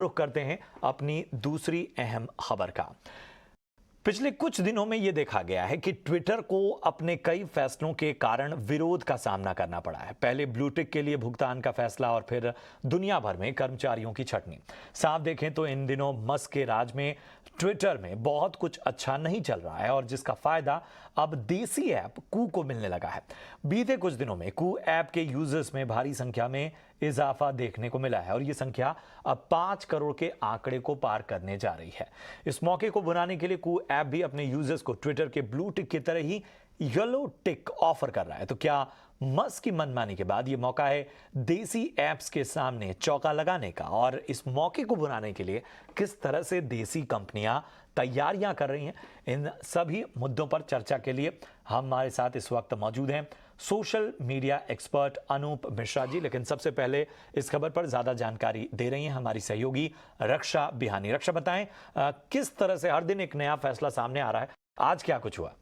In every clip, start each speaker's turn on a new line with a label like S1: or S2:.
S1: रुख करते हैं अपनी दूसरी अहम खबर का। पिछले कुछ दिनों में यह देखा गया है कि ट्विटर को अपने कई फैसलों के कारण विरोध का सामना करना पड़ा है। पहले ब्लू टिक के लिए भुगतान का फैसला और फिर दुनिया भर में कर्मचारियों की छटनी। साफ देखें तो इन दिनों मस्क के राज में ट्विटर में बहुत कुछ अच्छा नहीं चल रहा है और जिसका फायदा अब देसी ऐप कू को मिलने लगा है। बीते कुछ दिनों में कू ऐप के यूजर्स में भारी संख्या में इजाफा देखने को मिला है और ये संख्या अब 5 करोड़ के आंकड़े को पार करने जा रही है। इस मौके को बुलाने के लिए कू ऐप भी अपने यूजर्स को ट्विटर के ब्लू टिक की तरह ही येलो टिक ऑफर कर रहा है। तो क्या मस्क की मनमानी के बाद ये मौका है देसी ऐप्स के सामने चौका लगाने का? और इस मौके को बुलाने के लिए किस तरह से देसी कंपनियां तैयारियां कर रही हैं, इन सभी मुद्दों पर चर्चा के लिए हमारे साथ इस वक्त मौजूद हैं social media expert Anoop Mishra ji. लेकिन सबसे पहले इस खबर पर ज्यादा जानकारी दे रही हैं हमारी सहयोगी रक्षा बिहानी। रक्षा, बताएं किस तरह से हर दिन एक नया फैसला सामने आ रहा है, आज क्या कुछ हुआ?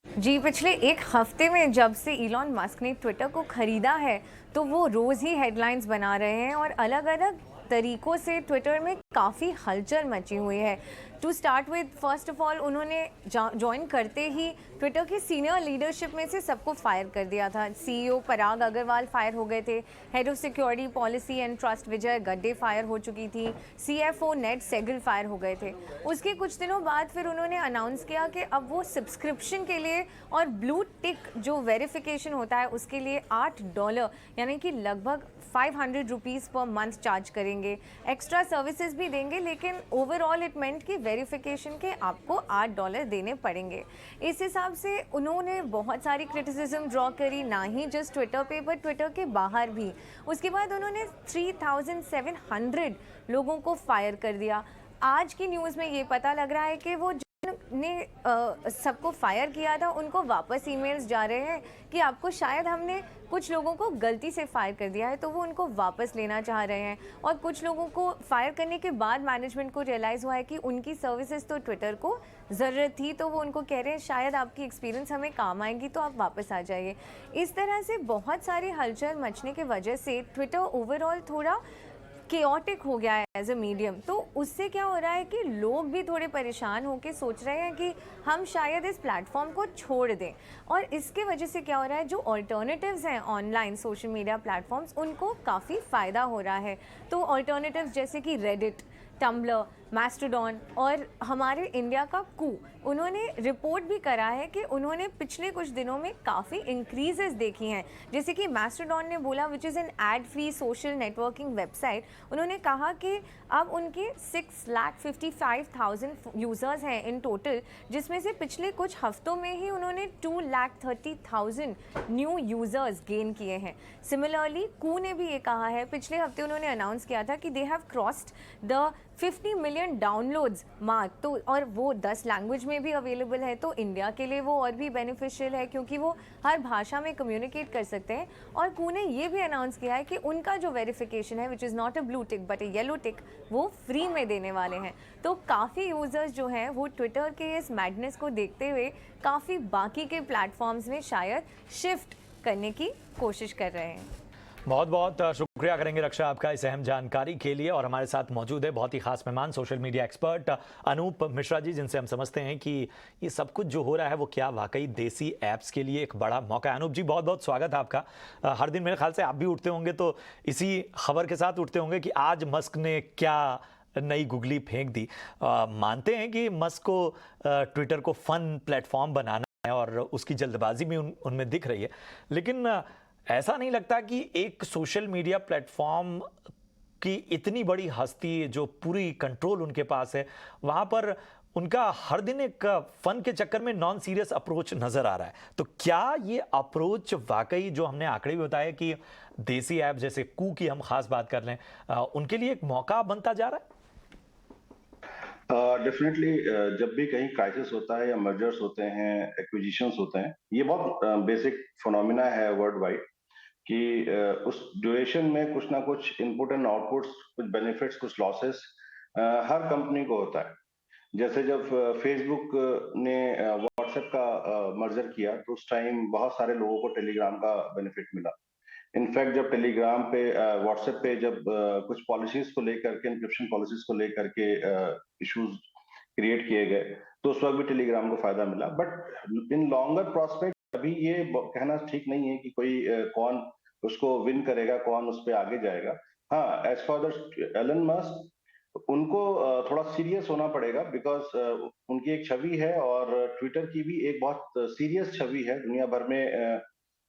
S2: जी, पिछले एक हफ्ते में जब से इलॉन मस्क ने ट्विटर को खरीदा है तो वो रोज़ ही हेडलाइंस बना रहे हैं और अलग अलग तरीकों से ट्विटर में काफ़ी हलचल मची हुई है। To start with, first of all उन्होंने ज्वाइन करते ही ट्विटर की सीनियर लीडरशिप में से सबको फायर कर दिया था। सीईओ पराग अग्रवाल फायर हो गए थे, head of security policy and trust Vijaya Gadde fire हो चुकी थी, सीएफओ नेड सेगल फायर हो गए थे। उसके कुछ दिनों बाद फिर उन्होंने अनाउंस किया कि अब वो सब्सक्रिप्शन के लिए और ब्लू टिक जो वेरिफिकेशन होता है उसके लिए $8 यानी कि लगभग 500 रुपीज़ पर मंथ चार्ज करेंगे। एक्स्ट्रा सर्विसेज भी देंगे, लेकिन ओवरऑल इट मेंट कि वेरिफिकेशन के आपको $8 देने पड़ेंगे। इस हिसाब से उन्होंने बहुत सारी क्रिटिसिज्म ड्रॉ करी, ना ही जस्ट ट्विटर पे पर ट्विटर के बाहर भी। उसके बाद उन्होंने 3700 लोगों को फायर कर दिया। आज की न्यूज़ में ये पता लग रहा है कि वो ने सबको फायर किया था उनको वापस ईमेल्स जा रहे हैं कि आपको शायद हमने कुछ लोगों को गलती से फायर कर दिया है, तो वो उनको वापस लेना चाह रहे हैं। और कुछ लोगों को फायर करने के बाद मैनेजमेंट को रियलाइज़ हुआ है कि उनकी सर्विसेज तो ट्विटर को ज़रूरत थी, तो वो उनको कह रहे हैं शायद आपकी एक्सपीरियंस हमें काम आएगी तो आप वापस आ जाइए। इस तरह से बहुत सारी हलचल मचने की वजह से ट्विटर ओवरऑल थोड़ा केओटिक हो गया है एज अ मीडियम। तो उससे क्या हो रहा है कि लोग भी थोड़े परेशान होकर सोच रहे हैं कि हम शायद इस प्लेटफॉर्म को छोड़ दें। और इसके वजह से क्या हो रहा है, जो ऑल्टरनेटिव्स हैं ऑनलाइन सोशल मीडिया प्लेटफॉर्म्स, उनको काफ़ी फ़ायदा हो रहा है। तो ऑल्टरनेटिव्स जैसे कि रेडिट, टम्बलर, मास्टरडॉन और हमारे इंडिया का कू, उन्होंने रिपोर्ट भी करा है कि उन्होंने पिछले कुछ दिनों में काफ़ी इंक्रीजेस देखी हैं। जैसे कि मास्टरडॉन ने बोला, which is an ad free social networking website, उन्होंने कहा कि अब उनके 6,55,000 यूज़र्स हैं इन टोटल, जिसमें से पिछले कुछ हफ्तों में ही उन्होंने 2,30,000 न्यू यूज़र्स गेन किए हैं। सिमिलरली कू ने भी ये कहा है, पिछले हफ्ते उन्होंने अनाउंस किया था कि they have crossed the 50 million downloads mark, तो और वो 10 लैंग्वेज में भी अवेलेबल है। तो इंडिया के लिए वो और भी बेनिफिशियल है क्योंकि वो हर भाषा में कम्युनिकेट कर सकते हैं। और कू ने ये भी अनाउंस किया है कि उनका जो वेरिफिकेशन है, which is not a blue tick but a yellow tick, वो फ्री में देने वाले हैं। तो काफ़ी यूज़र्स जो हैं वो ट्विटर के इस मैडनेस को देखते हुए काफ़ी बाकी के प्लेटफॉर्म्स में शायद शिफ्ट करने की कोशिश कर रहे हैं।
S1: बहुत बहुत शुक्रिया करेंगे रक्षा आपका इस अहम जानकारी के लिए। और हमारे साथ मौजूद है बहुत ही खास मेहमान, social media expert Anoop Mishra ji, जिनसे हम समझते हैं कि ये सब कुछ जो हो रहा है वो क्या वाकई देसी ऐप्स के लिए एक बड़ा मौका है। अनूप जी, बहुत बहुत स्वागत है आपका। हर दिन मेरे ख्याल से आप भी उठते होंगे तो इसी खबर के साथ उठते होंगे कि आज मस्क ने क्या नई गुगली फेंक दी। मानते हैं कि मस्क को ट्विटर को फन प्लेटफॉर्म बनाना है और उसकी जल्दबाजी भी उनमें दिख रही है, लेकिन ऐसा नहीं लगता कि एक सोशल मीडिया प्लेटफॉर्म की इतनी बड़ी हस्ती जो पूरी कंट्रोल उनके पास है, वहां पर उनका हर दिन एक फन के चक्कर में नॉन सीरियस अप्रोच नजर आ रहा है? तो क्या ये अप्रोच वाकई, जो हमने आंकड़े भी बताए कि देसी ऐप जैसे कू की हम खास बात कर लें, उनके लिए एक मौका बनता जा रहा है?
S3: डेफिनेटली जब भी कहीं क्राइसिस होता है या मर्जर्स होते हैं, एक्विजिशंस होते हैं, ये बहुत बेसिक फिनोमिना है वर्ल्ड वाइड कि उस ड्यूरेशन में कुछ ना कुछ इनपुट एंड आउटपुट्स, कुछ बेनिफिट्स, कुछ लॉसेस हर कंपनी को होता है। जैसे जब फेसबुक ने व्हाट्सएप का मर्जर किया तो उस टाइम बहुत सारे लोगों को टेलीग्राम का बेनिफिट मिला। इनफैक्ट जब टेलीग्राम पे, व्हाट्सएप पे जब कुछ पॉलिसीज को लेकर के, इंक्रिप्शन पॉलिसीज को लेकर के इश्यूज क्रिएट किए गए, तो उस वक्त भी टेलीग्राम को फायदा मिला। बट इन लॉन्गर प्रोस्पेक्ट अभी ये कहना ठीक नहीं है कि कोई कौन उसको विन करेगा, कौन उस पर आगे जाएगा। हाँ, as for the Elon Musk, उनको थोड़ा सीरियस होना पड़ेगा, बिकॉज उनकी एक छवि है और ट्विटर की भी एक बहुत सीरियस छवि है दुनिया भर में।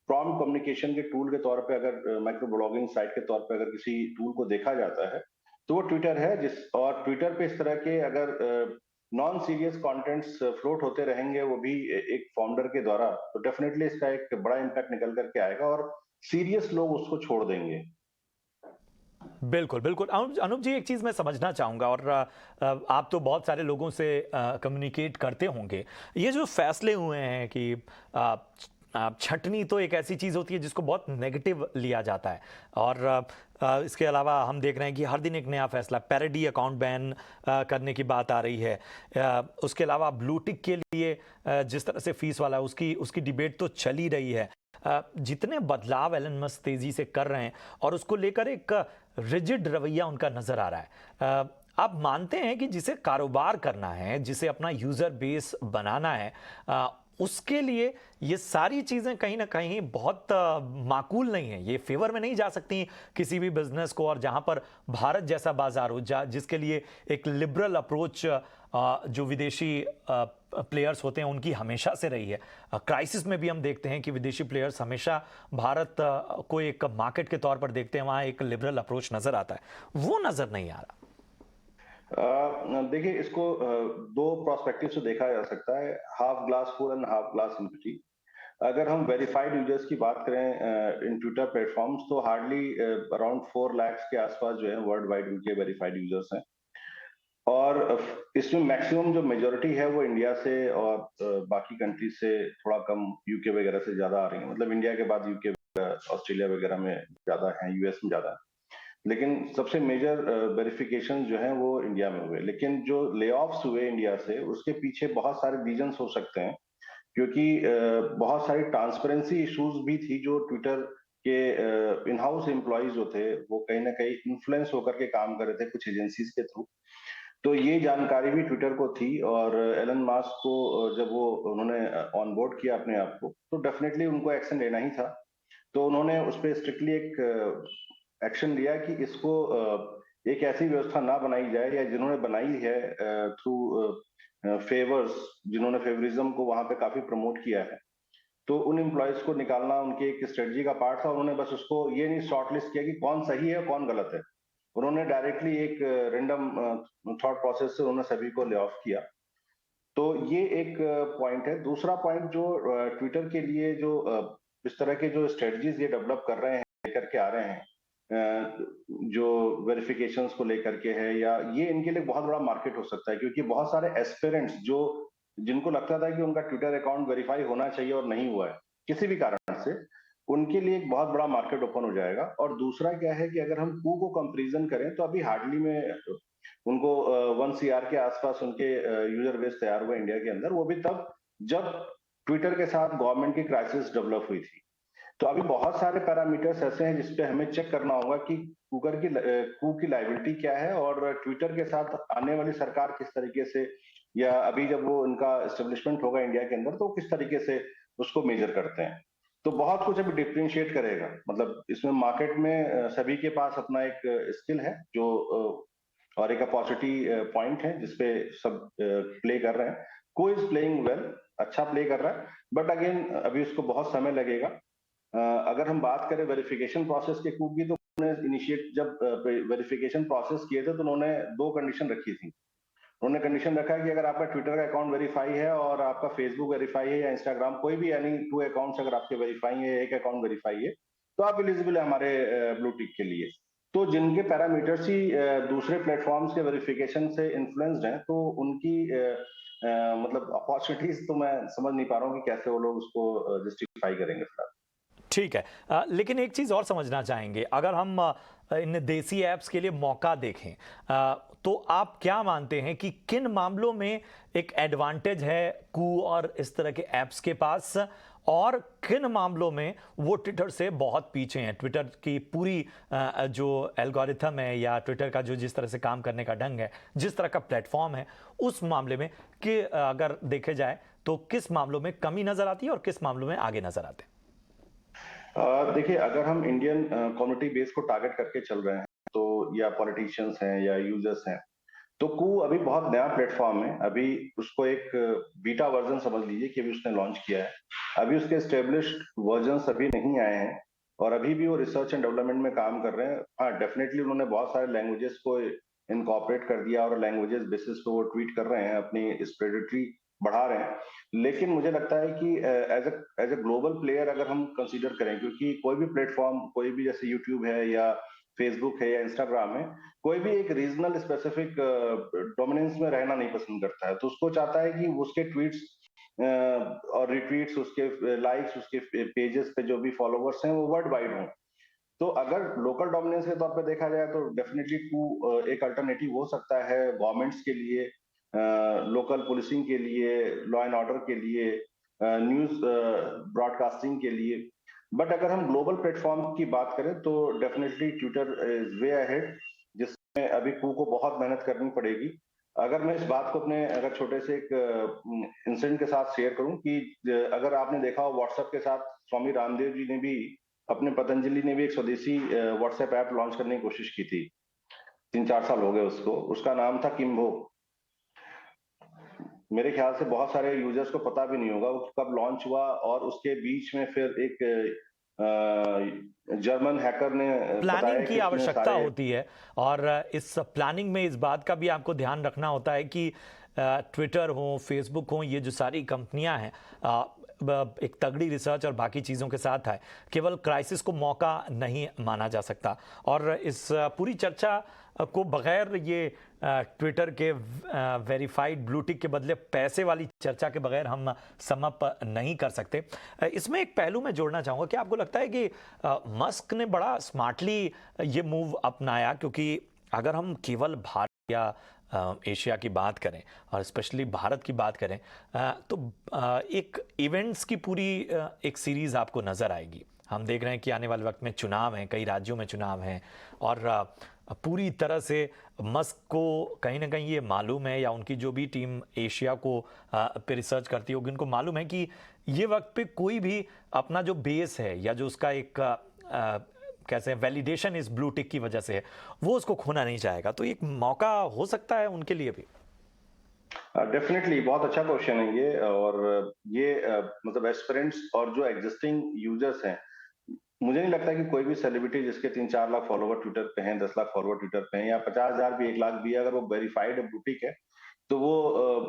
S3: प्रॉम्प्ट कम्युनिकेशन के टूल के तौर पे, अगर माइक्रो ब्लॉगिंग साइट के तौर पे अगर किसी टूल को देखा जाता है तो वो ट्विटर है। और ट्विटर पे इस तरह के अगर नॉन सीरियस कंटेंट्स फ्लोट होते रहेंगे, वो भी एक फाउंडर के द्वारा, तो डेफिनेटली इसका एक बड़ा इम्पैक्ट निकल करके आएगा और सीरियस लोग उसको छोड़ देंगे।
S1: बिल्कुल बिल्कुल। अनूप जी, एक चीज़ मैं समझना चाहूँगा, और आप तो बहुत सारे लोगों से कम्युनिकेट करते होंगे, ये जो फैसले हुए हैं कि छटनी तो एक ऐसी चीज़ होती है जिसको बहुत नेगेटिव लिया जाता है, और इसके अलावा हम देख रहे हैं कि हर दिन एक नया फैसला, पैरोडी अकाउंट बैन करने की बात आ रही है, उसके अलावा ब्लू टिक के लिए जिस तरह से फीस वाला उसकी डिबेट तो चल ही रही है। जितने बदलाव एलन मस्क तेजी से कर रहे हैं और उसको लेकर एक रिजिड रवैया उनका नजर आ रहा है, आप मानते हैं कि जिसे कारोबार करना है, जिसे अपना यूजर बेस बनाना है, उसके लिए ये सारी चीज़ें कहीं ना कहीं बहुत माकूल नहीं है, ये फेवर में नहीं जा सकती किसी भी बिजनेस को, और जहां पर भारत जैसा बाजार हो, जिसके लिए एक लिबरल अप्रोच जो विदेशी प्लेयर्स होते हैं उनकी हमेशा से रही है। क्राइसिस में भी हम देखते हैं कि विदेशी प्लेयर्स हमेशा भारत को एक मार्केट के तौर पर देखते हैं, वहां एक लिबरल अप्रोच नजर आता है, वो नजर नहीं आ रहा।
S3: देखिए, इसको दो प्रोस्पेक्टिव से देखा जा सकता है, half glass full and half glass empty. अगर हम वेरीफाइड यूजर्स की बात करें इन ट्विटर प्लेटफॉर्म्स, तो हार्डली अराउंड 4 लाख के आसपास जो है वर्ल्ड वाइड उनके वेरीफाइड यूजर्स हैं, और इसमें मैक्सिमम जो मेजोरिटी है वो इंडिया से और बाकी कंट्रीज से थोड़ा कम, यूके वगैरह से ज्यादा आ रही है। मतलब इंडिया के बाद यूके, ऑस्ट्रेलिया वगैरह में ज्यादा है, यूएस में ज्यादा है, लेकिन सबसे मेजर वेरिफिकेशन जो है वो इंडिया में हुए। लेकिन जो ले ऑफ्स हुए इंडिया से, उसके पीछे बहुत सारे रीजंस हो सकते हैं, क्योंकि बहुत सारी ट्रांसपेरेंसी इश्यूज भी थी। जो ट्विटर के इन हाउस एम्प्लॉयज जो थे, वो कहीं ना कहीं इन्फ्लुएंस होकर के काम कर रहे थे कुछ एजेंसीज के थ्रू, तो ये जानकारी भी ट्विटर को थी। और एलन मास्क को जब वो उन्होंने ऑन बोर्ड किया अपने आप को, तो डेफिनेटली उनको एक्शन लेना ही था। तो उन्होंने उस पर स्ट्रिक्टली एक एक्शन लिया कि इसको एक ऐसी व्यवस्था ना बनाई जाए, या जिन्होंने बनाई है थ्रू फेवर्स, जिन्होंने फेवरिज्म को वहां पे काफी प्रमोट किया है, तो उन एम्प्लॉयज को निकालना उनकी एक स्ट्रेटजी का पार्ट था। उन्होंने बस उसको ये नहीं शॉर्टलिस्ट किया कि कौन सही है कौन गलत है, उन्होंने डायरेक्टली एक रेंडम थॉट प्रोसेस से उन्होंने सभी को ले ऑफ किया। तो ये एक पॉइंट है। दूसरा पॉइंट जो ट्विटर के लिए जो इस तरह के जो स्ट्रेटजीज ये डेवलप कर रहे हैं, लेकर के आ रहे हैं, जो वेरिफिकेशंस को लेकर के है, या ये इनके लिए बहुत बड़ा मार्केट हो सकता है, क्योंकि बहुत सारे एस्पिरेंट्स जो जिनको लगता था कि उनका ट्विटर अकाउंट वेरीफाई होना चाहिए और नहीं हुआ है किसी भी कारण से, उनके लिए एक बहुत बड़ा मार्केट ओपन हो जाएगा। और दूसरा क्या है कि अगर हम कू को कंपैरिजन करें, तो अभी हार्डली में उनको 1 CR के आसपास उनके यूजर बेस तैयार हुआ इंडिया के अंदर, वो भी तब जब ट्विटर के साथ गवर्नमेंट की क्राइसिस डेवलप हुई थी। तो अभी बहुत सारे पैरामीटर्स ऐसे हैं जिसपे हमें चेक करना होगा कि कू की लायबिलिटी क्या है, और ट्विटर के साथ आने वाली सरकार किस तरीके से, या अभी जब वो इनका एस्टेब्लिशमेंट होगा इंडिया के अंदर, तो किस तरीके से उसको मेजर करते हैं। तो बहुत कुछ अभी डिफरेंशिएट करेगा। मतलब इसमें मार्केट में सभी के पास अपना एक स्किल है जो और एक अपॉर्चुनिटी पॉइंट है जिसपे सब प्ले कर रहे हैं। को इज प्लेइंग वेल, अच्छा प्ले कर रहा है, बट अगेन अभी उसको बहुत समय लगेगा। अगर हम बात करें वेरिफिकेशन प्रोसेस के कू की, तो उन्होंने इनिशिएट जब वेरिफिकेशन प्रोसेस किए थे, तो उन्होंने 2 कंडीशन रखी थी। उन्होंने कंडीशन रखा है कि अगर आपका ट्विटर का अकाउंट वेरीफाई है और आपका फेसबुक वेरीफाई है या इंस्टाग्राम, कोई भी यानी 2 अकाउंट्स अगर आपके वेरीफाई है, एक अकाउंट वेरीफाई है, तो आप एलिजिबल है हमारे ब्लू टिक के लिए। तो जिनके पैरामीटर्स ही दूसरे प्लेटफॉर्म्स के वेरिफिकेशन से इन्फ्लुएंस्ड हैं, तो उनकी मतलब अपॉर्चुनिटीज तो मैं समझ नहीं पा रहा हूँ कि कैसे वो लोग उसको जस्टिफाई करेंगे फिलहाल।
S1: ठीक है, लेकिन एक चीज़ और समझना चाहेंगे, अगर हम इन देसी ऐप्स के लिए मौका देखें, तो आप क्या मानते हैं कि किन मामलों में एक एडवांटेज है कू और इस तरह के ऐप्स के पास, और किन मामलों में वो ट्विटर से बहुत पीछे हैं। ट्विटर की पूरी जो एल्गोरिथम है या ट्विटर का जो जिस तरह से काम करने का ढंग है, जिस तरह का प्लेटफॉर्म है, उस मामले में कि अगर देखे जाए तो किस मामलों में कमी नजर आती है और किस मामलों में आगे नजर आते हैं।
S3: देखिए, अगर हम इंडियन कम्युनिटी बेस को टारगेट करके चल रहे हैं तो या पॉलिटिशियंस हैं या यूजर्स हैं, तो कू अभी बहुत नया प्लेटफॉर्म है। अभी उसको एक बीटा वर्जन समझ लीजिए कि अभी उसने लॉन्च किया है। अभी उसके एस्टेब्लिश्ड वर्जन्स अभी नहीं आए हैं और अभी भी वो रिसर्च एंड डेवलपमेंट में काम कर रहे हैं। हाँ, डेफिनेटली उन्होंने बहुत सारे लैंग्वेजेस को इनकॉर्पोरेट कर दिया और लैंग्वेजेस बेसिस पे वो ट्वीट कर रहे हैं, अपनी स्प्रेडिटरी बढ़ा रहे हैं। लेकिन मुझे लगता है कि एज ए ग्लोबल प्लेयर अगर हम कंसीडर करें, क्योंकि कोई भी प्लेटफॉर्म, कोई भी जैसे यूट्यूब है या फेसबुक है या इंस्टाग्राम है, कोई भी एक रीजनल स्पेसिफिक डोमिनेंस में रहना नहीं पसंद करता है। तो उसको चाहता है कि उसके ट्वीट्स और रिट्वीट्स, उसके लाइक्स, उसके पेजेस पे जो भी फॉलोवर्स हैं वो वर्ल्ड वाइड हों। तो अगर लोकल डोमिनेंस के तौर पे देखा जाए तो डेफिनेटली टू एक अल्टरनेटिव हो सकता है गवर्नमेंट्स के लिए, लोकल पुलिसिंग के लिए, लॉ एंड ऑर्डर के लिए, न्यूज ब्रॉडकास्टिंग के लिए। बट अगर हम ग्लोबल प्लेटफॉर्म की बात करें तो definitely Twitter is way ahead, जिसमें अभी कू को बहुत मेहनत करनी पड़ेगी। अगर मैं इस बात को अपने अगर छोटे से एक इंसिडेंट के साथ शेयर करूं कि अगर आपने देखा हो व्हाट्सएप के साथ स्वामी रामदेव जी ने भी, अपने पतंजलि ने भी एक स्वदेशी व्हाट्सएप ऐप लॉन्च करने की कोशिश की थी। 3-4 साल हो गए उसको। उसका नाम था किम्भो। मेरे ख्याल से बहुत सारे यूजर्स को पता भी नहीं होगा वो कब लॉन्च हुआ, और उसके बीच में फिर एक जर्मन हैकर ने
S1: प्लानिंग की आवश्यकता होती है और इस प्लानिंग में इस बात का भी आपको ध्यान रखना होता है कि ट्विटर हो, फेसबुक हो, ये जो सारी कंपनियां हैं एक तगड़ी रिसर्च और बाकी चीज़ों के साथ है। केवल क्राइसिस को मौका नहीं माना जा सकता। और इस पूरी चर्चा को बगैर ये ट्विटर के वेरीफाइड ब्लू टिक के बदले पैसे वाली चर्चा के बगैर हम समअप नहीं कर सकते। इसमें एक पहलू मैं जोड़ना चाहूँगा कि आपको लगता है कि मस्क ने बड़ा स्मार्टली ये मूव अपनाया, क्योंकि अगर हम केवल भारत या एशिया की बात करें और स्पेशली भारत की बात करें तो एक इवेंट्स की पूरी एक सीरीज आपको नज़र आएगी। हम देख रहे हैं कि आने वाले वक्त में चुनाव हैं, कई राज्यों में चुनाव हैं और पूरी तरह से मस्क को कहीं ना कहीं ये मालूम है, या उनकी जो भी टीम एशिया को पे रिसर्च करती होगी उनको मालूम है कि ये वक्त पे कोई भी अपना जो बेस है या जो उसका एक कैसे वैलिडेशन इस ब्लू टिक की वजह से है, वो उसको खोना नहीं चाहेगा। तो एक मौका हो सकता है उनके लिए भी।
S3: डेफिनेटली बहुत अच्छा क्वेश्चन है ये। और ये मतलब एस्पिरेंट्स और जो एग्जिस्टिंग यूजर्स हैं, मुझे नहीं लगता कि कोई भी सेलिब्रिटी जिसके 3-4 लाख फॉलोवर ट्विटर पे हैं, 10 लाख फॉलोवर ट्विटर पे हैं, या 50,000 भी 1 लाख भी है, अगर वो वेरीफाइड ब्लू टिक है तो वो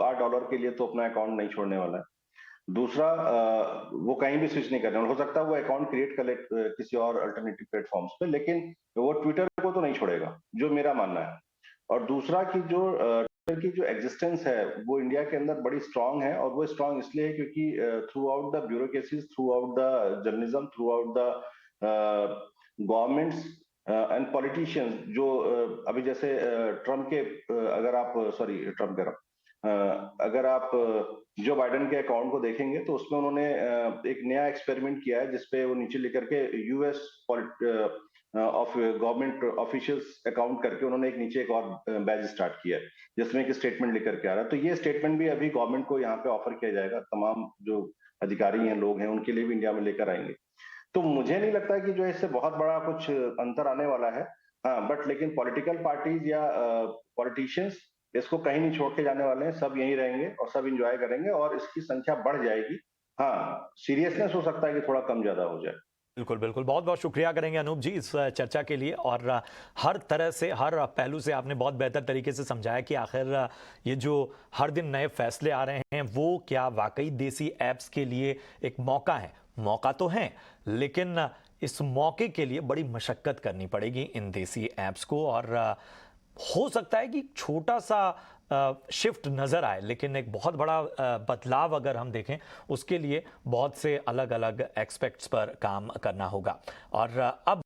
S3: $8 के लिए तो अपना अकाउंट नहीं छोड़ने वाला है। दूसरा, वो कहीं भी स्विच नहीं कर रहे हैं। हो सकता है वो अकाउंट क्रिएट कर ले किसी और अल्टरनेटिव प्लेटफॉर्म्स पे, लेकिन वो ट्विटर को तो नहीं छोड़ेगा, जो मेरा मानना है। और दूसरा कि जो ट्विटर की जो एग्जिस्टेंस है वो इंडिया के अंदर बड़ी स्ट्रांग है, और वो स्ट्रांग इसलिए है क्योंकि through out the bureaucracies, through out the journalism, through out the governments and politicians, जो अभी जैसे ट्रम्प के अगर आप ट्रम्प कह रहा हूं, अगर आप जो बाइडेन के अकाउंट को देखेंगे तो उसमें उन्होंने एक नया एक्सपेरिमेंट किया है जिसपे वो नीचे लेकर के US of government officials account करके उन्होंने एक नीचे एक और बैच स्टार्ट किया है जिसमें एक स्टेटमेंट लेकर के आ रहा है। तो ये स्टेटमेंट भी अभी गवर्नमेंट को यहाँ पे ऑफर किया जाएगा, तमाम जो अधिकारी हैं, लोग हैं, उनके लिए भी इंडिया में लेकर आएंगे। तो मुझे नहीं लगता कि जो इससे बहुत बड़ा कुछ अंतर आने वाला है। हाँ, बट लेकिन पॉलिटिकल पार्टीज या पॉलिटिशियंस इसको कहीं नहीं छोड़ के जाने वाले हैं, सब यहीं रहेंगे और सब इंजॉय करेंगे और इसकी संख्या बढ़ जाएगी। हाँ, सीरियसनेस हो सकता है कि थोड़ा कम ज्यादा हो जाए।
S1: बिल्कुल बिल्कुल, बहुत बहुत शुक्रिया करेंगे अनूप जी इस चर्चा के लिए। और हर तरह से, हर पहलू से आपने बहुत बेहतर तरीके से समझाया कि आखिर ये जो हर दिन नए फैसले आ रहे हैं वो क्या वाकई देसी ऐप्स के लिए एक मौका है। मौका तो है, लेकिन इस मौके के लिए बड़ी मशक्कत करनी पड़ेगी इन देसी ऐप्स को। और हो सकता है कि छोटा सा शिफ्ट नज़र आए, लेकिन एक बहुत बड़ा बदलाव अगर हम देखें उसके लिए बहुत से अलग अलग एस्पेक्ट्स पर काम करना होगा। और अब